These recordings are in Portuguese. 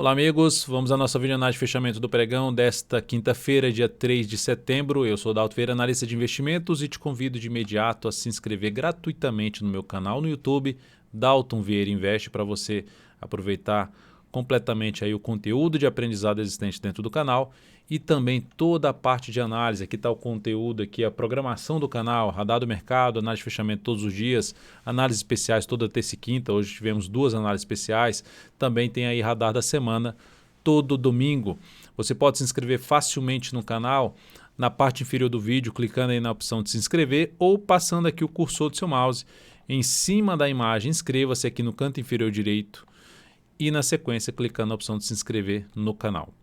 Olá amigos, vamos à nossa videoanálise de fechamento do pregão desta quinta-feira, dia 3 de setembro. Eu sou Dalton Vieira, analista de investimentos, e te convido de imediato a se inscrever gratuitamente no meu canal no YouTube, Dalton Vieira Investe, para você aproveitar completamente aí o conteúdo de aprendizado existente dentro do canal e também toda a parte de análise. Aqui está o conteúdo, aqui a programação do canal, radar do mercado, análise de fechamento todos os dias, análises especiais toda terça e quinta. Hoje tivemos 2 análises especiais. Também tem aí radar da semana todo domingo. Você pode se inscrever facilmente no canal na parte inferior do vídeo, clicando aí na opção de se inscrever ou passando aqui o cursor do seu mouse em cima da imagem. Inscreva-se aqui no canto inferior direito e na sequência clicando na opção de se inscrever no canal.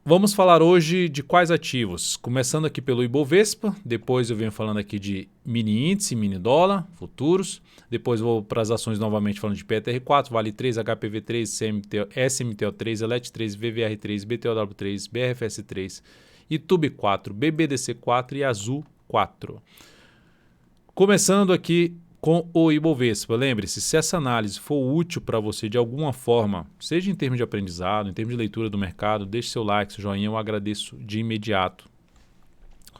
Vamos falar hoje de quais ativos? Começando aqui pelo Ibovespa, depois eu venho falando aqui de mini índice, mini dólar, futuros, depois vou para as ações novamente falando de PTR4, Vale 3, HPV 3, SMTO 3, ELET 3, VVR 3, BTOW 3, BRFS 3, Itube 4, BBDC 4 e Azul 4. Começando aqui com o Ibovespa, lembre-se, se essa análise for útil para você de alguma forma, seja em termos de aprendizado, em termos de leitura do mercado, deixe seu like, seu joinha, eu agradeço de imediato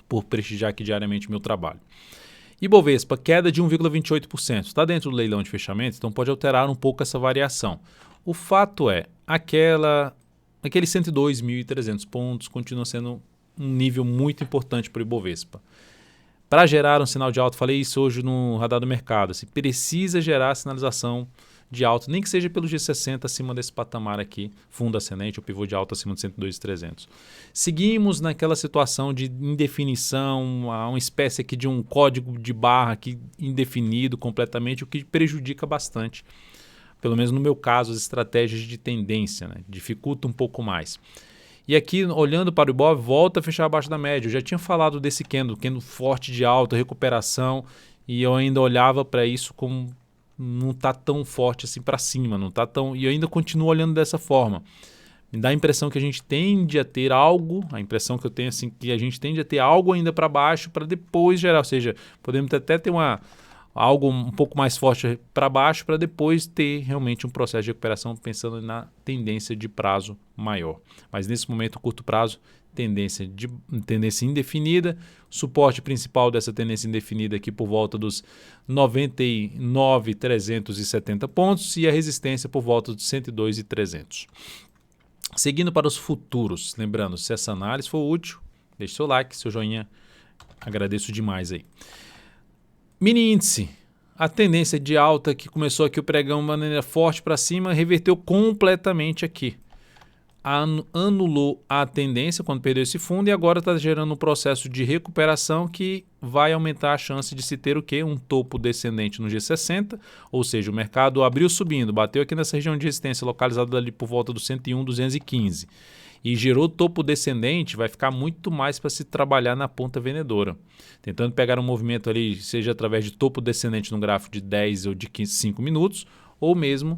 por prestigiar aqui diariamente o meu trabalho. Ibovespa, queda de 1,28%, está dentro do leilão de fechamento, então pode alterar um pouco essa variação. O fato é, aqueles 102.300 pontos continua sendo um nível muito importante para o Ibovespa. Para gerar um sinal de alta, falei isso hoje no radar do mercado, se precisa gerar sinalização de alta, nem que seja pelo G60 acima desse patamar aqui, fundo ascendente ou pivô de alta acima de 102.300. Seguimos naquela situação de indefinição, uma espécie aqui de um código de barra aqui indefinido completamente, o que prejudica bastante, pelo menos no meu caso, as estratégias de tendência, né? Dificulta um pouco mais. E aqui, olhando para o Ibov, volta a fechar abaixo da média. Eu já tinha falado desse candle forte de alta, recuperação, e eu ainda olhava para isso como não está tão forte assim para cima, não tá tão, e eu ainda continuo olhando dessa forma. Me dá a impressão que a gente tende a ter algo, a impressão que eu tenho assim, que a gente tende a ter algo ainda para baixo para depois gerar, ou seja, podemos até ter algo um pouco mais forte para baixo para depois ter realmente um processo de recuperação pensando na tendência de prazo maior. Mas nesse momento, curto prazo, tendência indefinida, suporte principal dessa tendência indefinida aqui por volta dos 99.370 pontos e a resistência por volta dos 102.300. Seguindo para os futuros, lembrando, se essa análise for útil, deixe seu like, seu joinha, agradeço demais aí. Mini índice, a tendência de alta que começou aqui o pregão de maneira forte para cima, reverteu completamente aqui. Anulou a tendência quando perdeu esse fundo e agora está gerando um processo de recuperação que vai aumentar a chance de se ter o quê? Um topo descendente no G60, ou seja, o mercado abriu subindo, bateu aqui nessa região de resistência localizada ali por volta do 101.215 e gerou topo descendente, vai ficar muito mais para se trabalhar na ponta vendedora. Tentando pegar um movimento ali, seja através de topo descendente no gráfico de 10 ou de 5 minutos, ou mesmo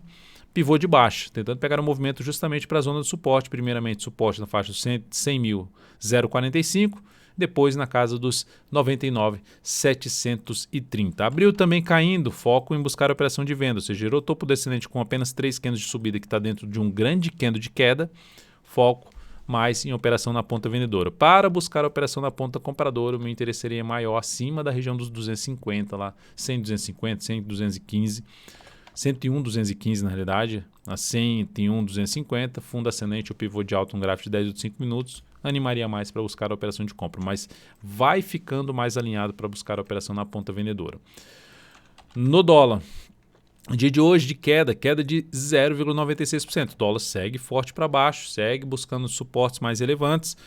pivô de baixa, tentando pegar um movimento justamente para a zona de suporte, primeiramente suporte na faixa dos 100.045, depois na casa dos 99.730. Abriu também caindo, foco em buscar a operação de venda, ou seja, gerou topo descendente com apenas 3 candles de subida que está dentro de um grande candle de queda, foco mais em operação na ponta vendedora. Para buscar a operação na ponta compradora, o meu interesse seria maior acima da região dos 250, lá 100.250, 100.215, 101.215 na realidade, a 101.250, fundo ascendente, o pivô de alta, um gráfico de 10 ou de 5 minutos, animaria mais para buscar a operação de compra, mas vai ficando mais alinhado para buscar a operação na ponta vendedora. No dólar, dia de hoje de queda de 0,96%. O dólar segue forte para baixo, segue buscando suportes mais relevantes.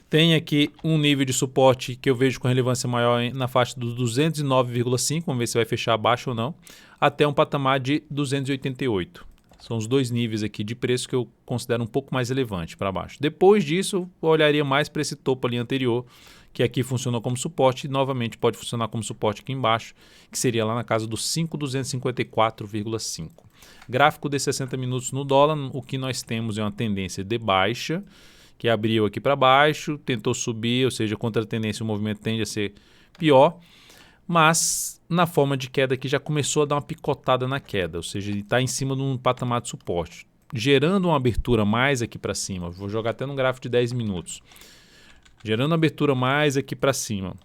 Tem aqui um nível de suporte que eu vejo com relevância maior na faixa dos 209,5, vamos ver se vai fechar abaixo ou não, até um patamar de 288. São os 2 níveis aqui de preço que eu considero um pouco mais relevante para baixo. Depois disso, eu olharia mais para esse topo ali anterior, que aqui funcionou como suporte e novamente pode funcionar como suporte aqui embaixo, que seria lá na casa dos 5.254,5. Gráfico de 60 minutos no dólar, o que nós temos é uma tendência de baixa, que abriu aqui para baixo, tentou subir, ou seja, contra a tendência o movimento tende a ser pior, mas na forma de queda aqui já começou a dar uma picotada na queda, ou seja, ele está em cima de um patamar de suporte. gerando uma abertura mais aqui para cima. Vou jogar até no gráfico de 10 minutos. Gerando abertura mais aqui para cima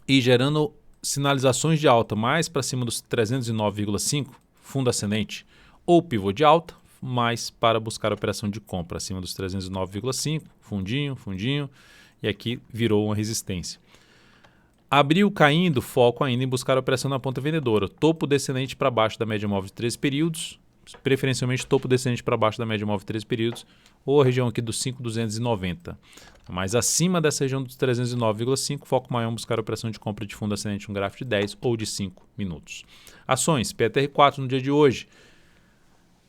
e gerando sinalizações de alta mais para cima dos 309,5, fundo ascendente, ou pivô de alta, mais para buscar a operação de compra acima dos 309,5, fundinho, fundinho, e aqui virou uma resistência. Abriu caindo, foco ainda em buscar a operação na ponta vendedora, topo descendente para baixo da média móvel de 13 períodos, preferencialmente topo descendente para baixo da média móvel de 13 períodos, ou a região aqui dos 5.290. Mas acima dessa região dos 309,5, foco maior em buscar a operação de compra de fundo ascendente, um gráfico de 10 ou de 5 minutos. Ações, PTR4 no dia de hoje.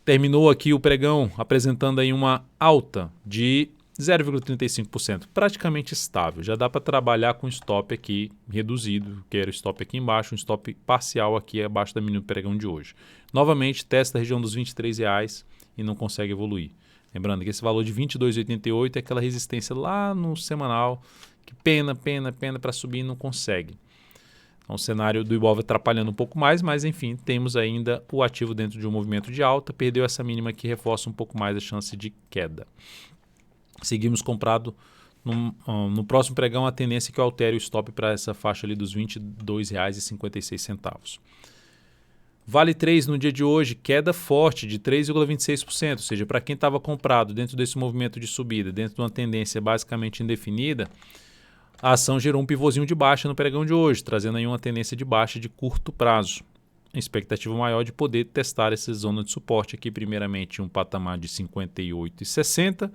Terminou aqui o pregão apresentando aí uma alta de 0,35%, praticamente estável. Já dá para trabalhar com stop aqui reduzido, que era o stop aqui embaixo, um stop parcial aqui abaixo da mínima do pregão de hoje. Novamente, testa a região dos R$ 23,00 e não consegue evoluir. Lembrando que esse valor de 22,88 é aquela resistência lá no semanal, que pena para subir e não consegue. Então, o cenário do Ibov atrapalhando um pouco mais, mas enfim, temos ainda o ativo dentro de um movimento de alta, perdeu essa mínima que reforça um pouco mais a chance de queda. Seguimos comprado no próximo pregão a tendência que eu altere o stop para essa faixa ali dos R$ 22,56. Vale 3 no dia de hoje, queda forte de 3,26%, ou seja, para quem estava comprado dentro desse movimento de subida, dentro de uma tendência basicamente indefinida, a ação gerou um pivôzinho de baixa no pregão de hoje, trazendo aí uma tendência de baixa de curto prazo. Expectativa maior de poder testar essa zona de suporte aqui, primeiramente um patamar de R$ 58,60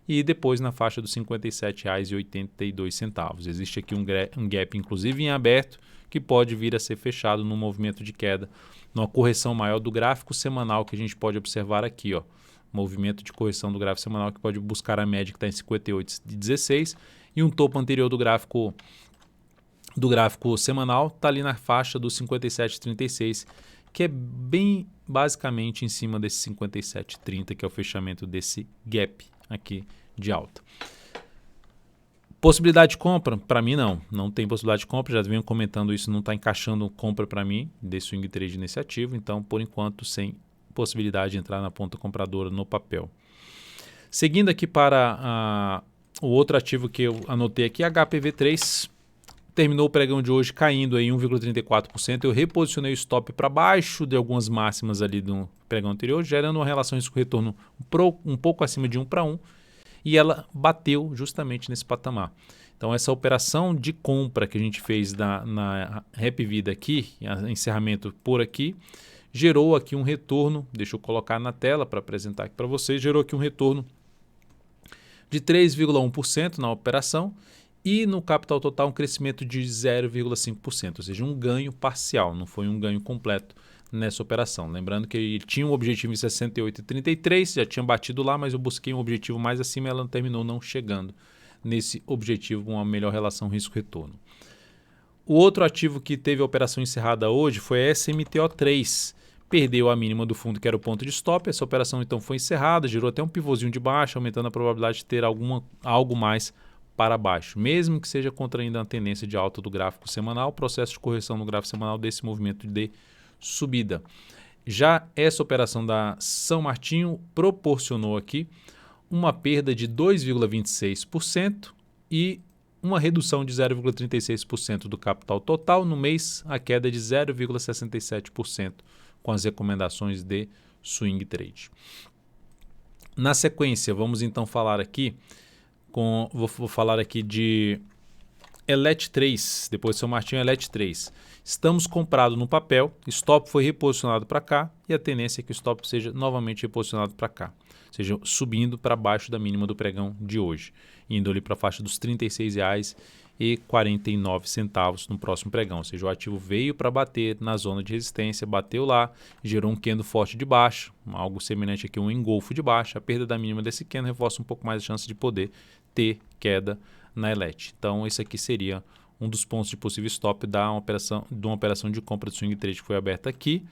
e depois na faixa dos R$ 57,82. Existe aqui um gap, inclusive em aberto, que pode vir a ser fechado num movimento de queda, numa correção maior do gráfico semanal que a gente pode observar aqui, ó. Movimento de correção do gráfico semanal que pode buscar a média que está em 58,16 e um topo anterior do gráfico semanal está ali na faixa dos 57,36, que é bem basicamente em cima desse 57,30, que é o fechamento desse gap aqui de alta. Possibilidade de compra? Para mim não tem possibilidade de compra, já venho comentando isso, não está encaixando compra para mim desse swing trade nesse ativo, então por enquanto sem possibilidade de entrar na ponta compradora no papel. Seguindo aqui para o outro ativo que eu anotei aqui, HPV3, terminou o pregão de hoje caindo em 1,34%, eu reposicionei o stop para baixo de algumas máximas ali do pregão anterior, gerando uma relação risco-retorno um pouco acima de 1 para 1, e ela bateu justamente nesse patamar. Então essa operação de compra que a gente fez na Rap Vida aqui, encerramento por aqui, gerou aqui um retorno, deixa eu colocar na tela para apresentar aqui para vocês, gerou aqui um retorno de 3,1% na operação e no capital total um crescimento de 0,5%, ou seja, um ganho parcial, não foi um ganho completo nessa operação. Lembrando que ele tinha um objetivo em 68,33, já tinha batido lá, mas eu busquei um objetivo mais acima e ela terminou não chegando nesse objetivo com uma melhor relação risco-retorno. O outro ativo que teve a operação encerrada hoje foi a SMTO3, perdeu a mínima do fundo que era o ponto de stop, essa operação então foi encerrada, gerou até um pivôzinho de baixa, aumentando a probabilidade de ter algo mais para baixo, mesmo que seja contraindo a tendência de alta do gráfico semanal, processo de correção no gráfico semanal desse movimento de subida. Já essa operação da São Martinho proporcionou aqui uma perda de 2,26% e uma redução de 0,36% do capital total. No mês, a queda é de 0,67% com as recomendações de swing trade. Na sequência, vamos então falar aqui vou falar aqui de ELET3, depois de São Martinho, ELET3. Estamos comprados no papel, stop foi reposicionado para cá e a tendência é que o stop seja novamente reposicionado para cá, ou seja, subindo para baixo da mínima do pregão de hoje, indo ali para a faixa dos R$ 36,49 no próximo pregão, ou seja, o ativo veio para bater na zona de resistência, bateu lá, gerou um candle forte de baixo, algo semelhante aqui a um engolfo de baixo, a perda da mínima desse candle reforça um pouco mais a chance de poder ter queda na ELET. Então esse aqui seria um dos pontos de possível stop de uma operação de compra de swing trade que foi aberta aqui.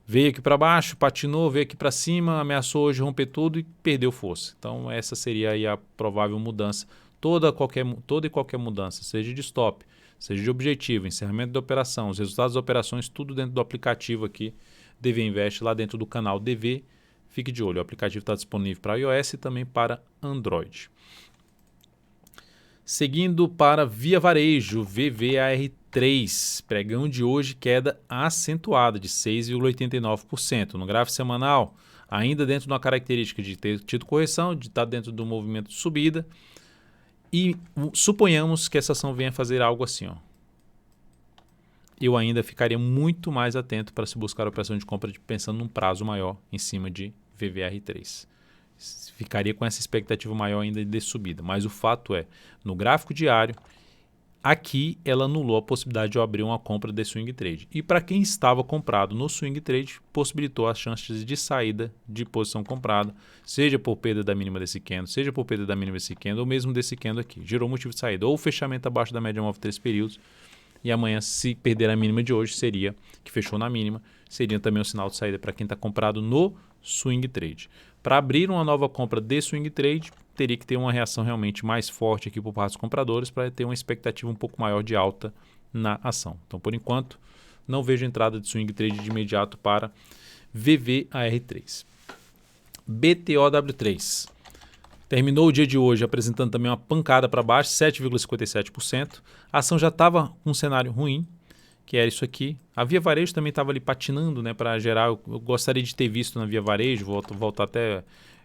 Veio aqui para baixo, patinou, veio aqui para cima, ameaçou hoje romper tudo e perdeu força. Então essa seria aí a provável mudança. Toda e qualquer mudança, seja de stop, seja de objetivo, encerramento da operação, os resultados das operações, tudo dentro do aplicativo aqui, DV Invest, lá dentro do canal DV fique de olho. O aplicativo está disponível para iOS e também para Android. Seguindo para Via Varejo, VVAR3, pregão de hoje queda acentuada de 6,89%. No gráfico semanal, ainda dentro de uma característica de ter tido correção, de estar dentro do movimento de subida, e suponhamos que essa ação venha fazer algo assim, ó. Eu ainda ficaria muito mais atento para se buscar a operação de compra pensando num prazo maior em cima de VVAR3. Ficaria com essa expectativa maior ainda de subida. Mas o fato é, no gráfico diário, aqui ela anulou a possibilidade de eu abrir uma compra de swing trade. E para quem estava comprado no swing trade, possibilitou as chances de saída de posição comprada, seja por perda da mínima desse candle, seja por perda da mínima desse candle, ou mesmo desse candle aqui. Gerou motivo de saída. Ou fechamento abaixo da média móvel 3 períodos. E amanhã, se perder a mínima de hoje, seria, que fechou na mínima, seria também um sinal de saída para quem está comprado no swing trade. Para abrir uma nova compra de swing trade, teria que ter uma reação realmente mais forte aqui por parte dos compradores para ter uma expectativa um pouco maior de alta na ação. Então, por enquanto, não vejo entrada de swing trade de imediato para VVAR3. BTOW3. Terminou o dia de hoje apresentando também uma pancada para baixo, 7,57%. A ação já estava com um cenário ruim, que era isso aqui. A Via Varejo também estava ali patinando, né, para gerar. Eu gostaria de ter visto na Via Varejo, voltar até.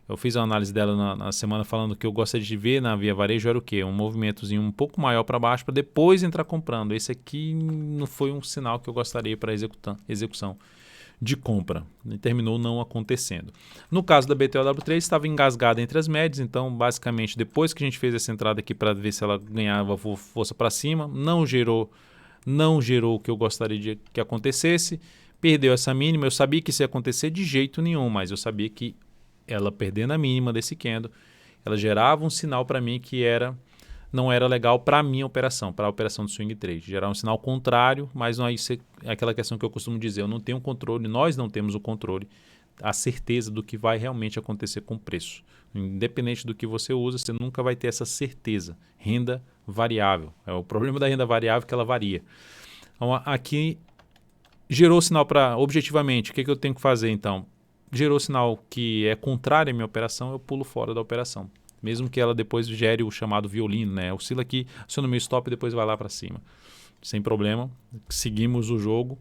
Eu fiz a análise dela na semana falando que eu gostaria de ver na Via Varejo era o quê? Um movimentozinho um pouco maior para baixo para depois entrar comprando. Esse aqui não foi um sinal que eu gostaria para execução de compra. E terminou não acontecendo. No caso da BTOW3, estava engasgada entre as médias, então basicamente depois que a gente fez essa entrada aqui para ver se ela ganhava força para cima, não gerou o que eu gostaria de que acontecesse, perdeu essa mínima. Eu sabia que isso ia acontecer de jeito nenhum, mas eu sabia que ela perdendo a mínima desse candle, ela gerava um sinal para mim que não era legal para a minha operação, para a operação do swing trade. Gerar um sinal contrário, mas não é isso, é aquela questão que eu costumo dizer, eu não tenho controle, nós não temos o controle, a certeza do que vai realmente acontecer com o preço. Independente do que você usa, você nunca vai ter essa certeza. Renda variável. É o problema da renda variável que ela varia. Então, aqui gerou sinal para, objetivamente, o que eu tenho que fazer então? Gerou sinal que é contrário à minha operação, eu pulo fora da operação. Mesmo que ela depois gere o chamado violino, né? Oscila aqui, aciona o meu stop e depois vai lá para cima. Sem problema, seguimos o jogo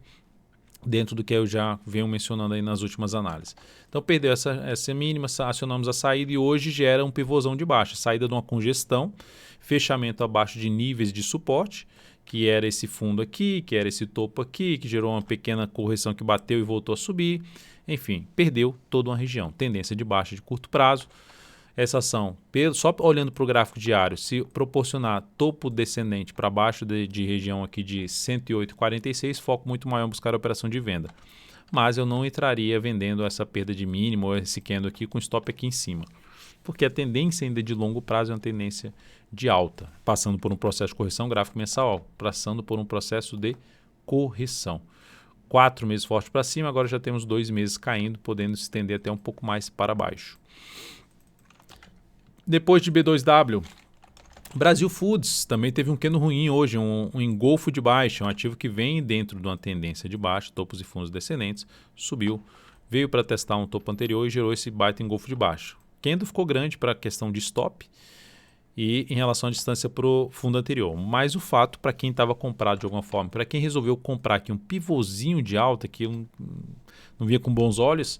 dentro do que eu já venho mencionando aí nas últimas análises. Então perdeu essa mínima, acionamos a saída e hoje gera um pivôzão de baixa. Saída de uma congestão, fechamento abaixo de níveis de suporte, que era esse fundo aqui, que era esse topo aqui, que gerou uma pequena correção que bateu e voltou a subir. Enfim, perdeu toda uma região. Tendência de baixa de curto prazo. Essa ação, só olhando para o gráfico diário, se proporcionar topo descendente para baixo de região aqui de 108,46, foco muito maior em buscar a operação de venda. Mas eu não entraria vendendo essa perda de mínimo ou esse candle aqui com stop aqui em cima. Porque a tendência ainda de longo prazo é uma tendência de alta, passando por um processo de correção gráfico mensal, passando por um processo de correção. 4 meses forte para cima, agora já temos 2 meses caindo, podendo se estender até um pouco mais para baixo. Depois de B2W, Brasil Foods também teve um candle ruim hoje, um engolfo de baixa, um ativo que vem dentro de uma tendência de baixa, topos e fundos descendentes, subiu, veio para testar um topo anterior e gerou esse baita engolfo de baixa. O candle ficou grande para a questão de stop e em relação à distância para o fundo anterior. Mas o fato, para quem estava comprado de alguma forma, para quem resolveu comprar aqui um pivôzinho de alta, que eu não via com bons olhos,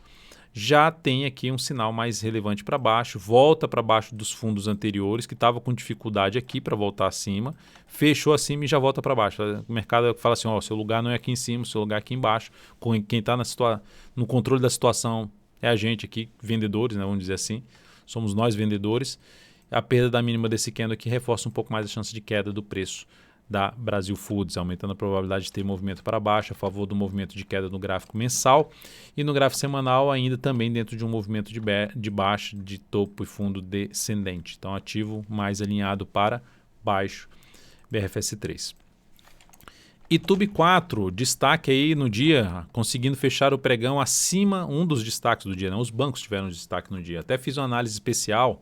já tem aqui um sinal mais relevante para baixo, volta para baixo dos fundos anteriores, que estava com dificuldade aqui para voltar acima, fechou acima e já volta para baixo. O mercado fala assim, ó, seu lugar não é aqui em cima, seu lugar é aqui embaixo. Quem está no controle da situação é a gente aqui, vendedores, né, vamos dizer assim, somos nós vendedores. A perda da mínima desse candle aqui reforça um pouco mais a chance de queda do preço da Brasil Foods, aumentando a probabilidade de ter movimento para baixo a favor do movimento de queda no gráfico mensal e no gráfico semanal ainda também dentro de um movimento de baixa de topo e fundo descendente. Então ativo mais alinhado para baixo, BRFS3. Itube 4, destaque aí no dia, conseguindo fechar o pregão acima, um dos destaques do dia, né? Os bancos tiveram destaque no dia. Até fiz uma análise especial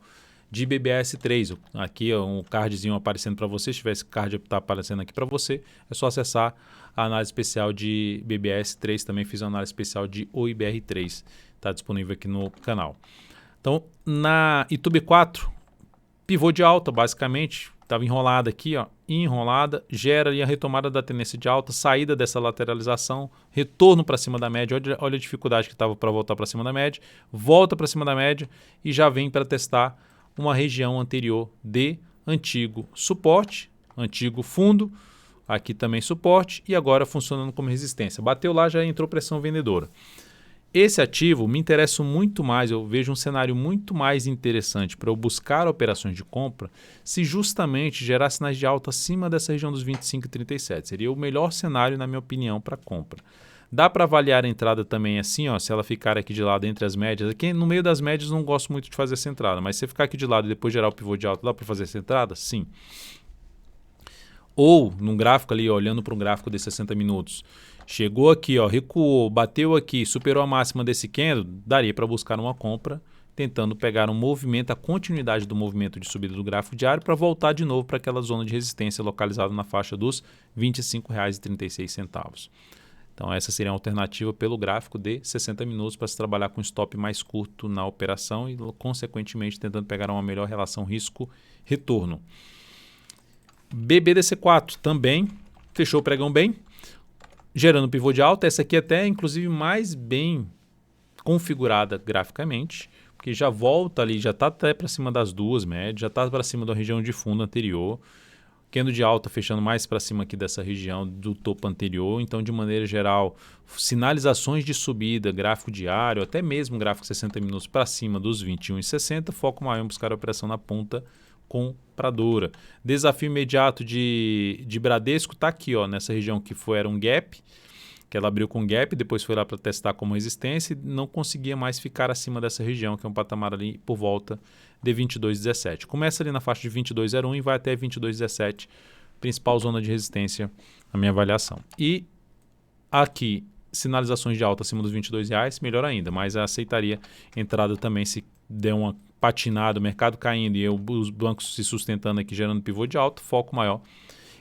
de BBAS3. Aqui um cardzinho aparecendo para você, se tiver esse card está aparecendo aqui para você, é só acessar a análise especial de BBS3, também fiz uma análise especial de OIBR3, está disponível aqui no canal. Então, na YouTube 4, pivô de alta, basicamente, estava enrolada aqui, ó, enrolada, gera ali a retomada da tendência de alta, saída dessa lateralização, retorno para cima da média, olha a dificuldade que estava para voltar para cima da média, volta para cima da média e já vem para testar uma região anterior de antigo suporte, antigo fundo, aqui também suporte e agora funcionando como resistência. Bateu lá, já entrou pressão vendedora. Esse ativo me interessa muito mais, eu vejo um cenário muito mais interessante para eu buscar operações de compra se justamente gerar sinais de alta acima dessa região dos 25,37. Seria o melhor cenário, na minha opinião, para compra. Dá para avaliar a entrada também assim, ó, se ela ficar aqui de lado entre as médias. Aqui no meio das médias não gosto muito de fazer essa entrada, mas se ficar aqui de lado e depois gerar o pivô de alta, dá para fazer essa entrada? Sim. Ou num gráfico ali, ó, olhando para um gráfico de 60 minutos, chegou aqui, ó, recuou, bateu aqui, superou a máxima desse candle, daria para buscar uma compra, tentando pegar um movimento, a continuidade do movimento de subida do gráfico diário para voltar de novo para aquela zona de resistência localizada na faixa dos R$ 25,36. Então essa seria a alternativa pelo gráfico de 60 minutos para se trabalhar com stop mais curto na operação e, consequentemente, tentando pegar uma melhor relação risco-retorno. BBDC4 também fechou o pregão bem, gerando pivô de alta. Essa aqui até inclusive mais bem configurada graficamente, porque já volta ali, já está até para cima das duas médias, já está para cima da região de fundo anterior, candle de alta fechando mais para cima aqui dessa região do topo anterior. Então, de maneira geral, sinalizações de subida, gráfico diário, até mesmo gráfico 60 minutos para cima dos 21,60, foco maior em buscar a operação na ponta compradora. Desafio imediato de Bradesco está aqui, ó, nessa região que era um gap, que ela abriu com gap, depois foi lá para testar como resistência e não conseguia mais ficar acima dessa região, que é um patamar ali por volta de 22,17. Começa ali na faixa de 22,01 e vai até 22,17, principal zona de resistência na minha avaliação. E aqui, sinalizações de alta acima dos R$22, melhor ainda, mas eu aceitaria entrada também se der uma patinada, o mercado caindo e os bancos se sustentando aqui, gerando pivô de alta, foco maior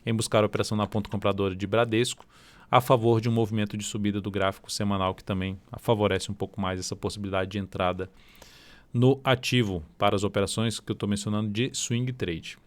em buscar a operação na ponta compradora de Bradesco, a favor de um movimento de subida do gráfico semanal que também favorece um pouco mais essa possibilidade de entrada no ativo para as operações que eu estou mencionando de swing trade.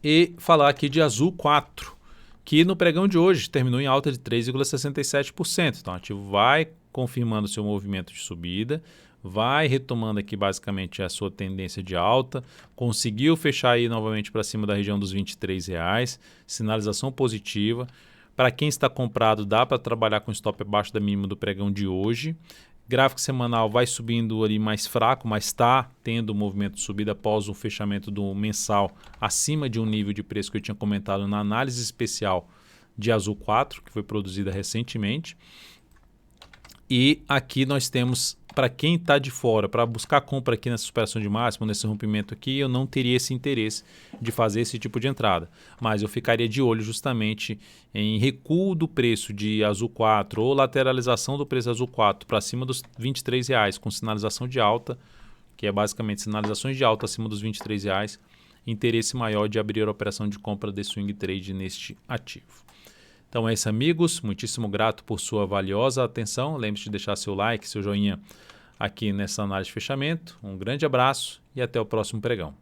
E falar aqui de Azul 4, que no pregão de hoje terminou em alta de 3,67%. Então o ativo vai confirmando seu movimento de subida, vai retomando aqui basicamente a sua tendência de alta, conseguiu fechar aí novamente para cima da região dos R$23, sinalização positiva. Para quem está comprado, dá para trabalhar com stop abaixo da mínima do pregão de hoje. Gráfico semanal vai subindo ali mais fraco, mas está tendo movimento de subida após o fechamento do mensal acima de um nível de preço que eu tinha comentado na análise especial de Azul 4, que foi produzida recentemente. E aqui nós temos, para quem está de fora, para buscar compra aqui nessa superação de máximo, nesse rompimento aqui, eu não teria esse interesse de fazer esse tipo de entrada. Mas eu ficaria de olho justamente em recuo do preço de Azul 4 ou lateralização do preço Azul 4 para cima dos R$23, com sinalização de alta, que é basicamente sinalizações de alta acima dos R$23, interesse maior de abrir a operação de compra de swing trade neste ativo. Então é isso, amigos, muitíssimo grato por sua valiosa atenção. Lembre-se de deixar seu like, seu joinha aqui nessa análise de fechamento. Um grande abraço e até o próximo pregão.